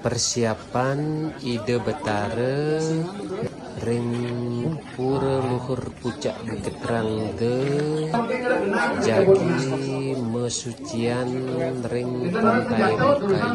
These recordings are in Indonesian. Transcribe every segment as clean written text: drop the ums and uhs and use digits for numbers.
persiapan Ide Betara ring pura luhur pucak Bukit Rangge jagi mesucian ring pantai Mekayu.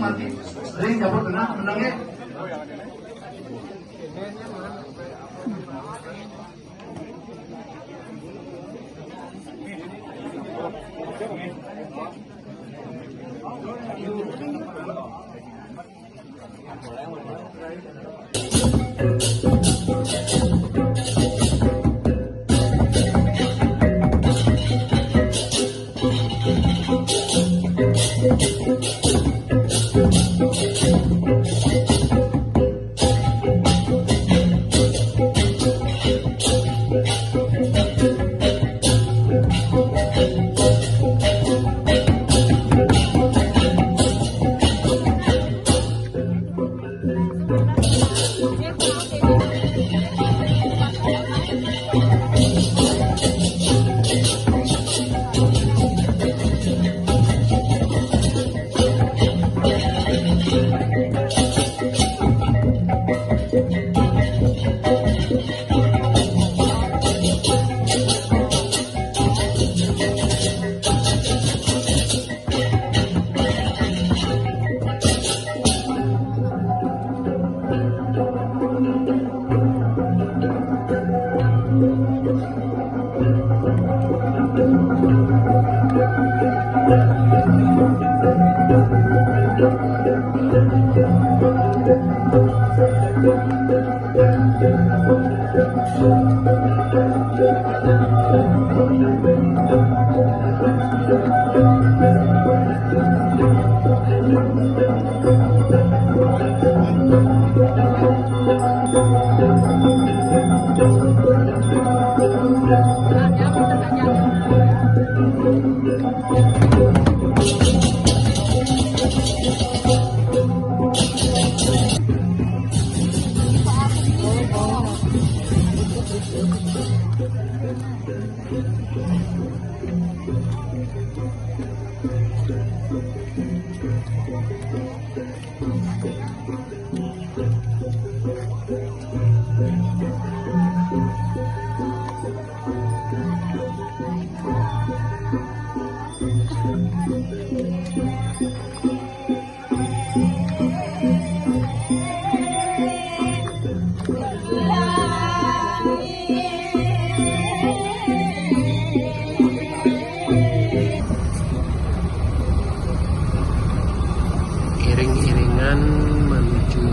Iring-iringan menuju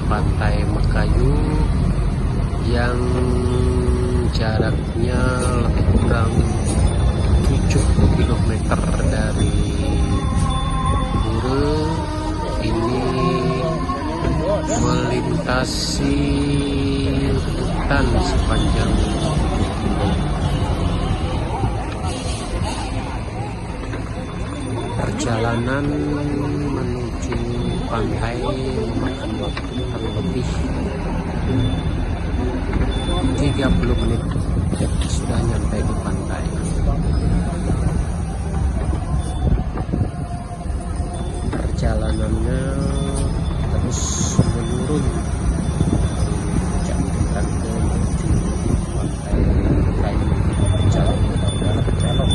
pantai Mekayu yang jaraknya lebih kurang 7 km dari Pura. Ini melintasi hutan sepanjang perjalanan menuju pantai memakan waktu kurang lebih 30 menit sudah nyampe di pantai. Perjalanannya terus menurun dari puncak Bukit Rangge menuju pantai Mekayu, jalan berkelok.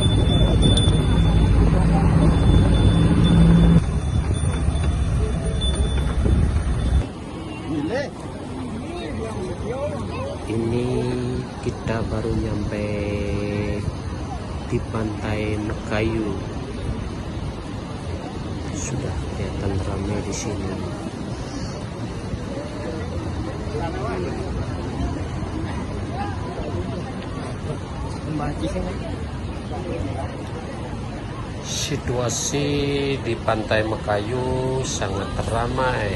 Ini kita baru nyampe di pantai Mekayu. Sudah kelihatan ramai di sini. Situasi di pantai Mekayu sangat ramai.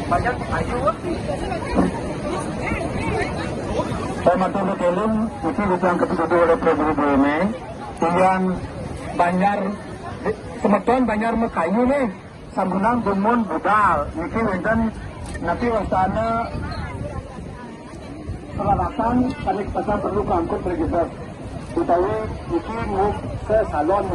banyak kayu. Saya matur nuwun iki yang ketutup oleh Prabu Bome. Tilian Banjar semeton Banjar Mekayu nih. Sambunang Gunmun budal. Niki wonten nanti wastana peralatan panik pasang perlu keangkut register. Utawi iki mau ke salon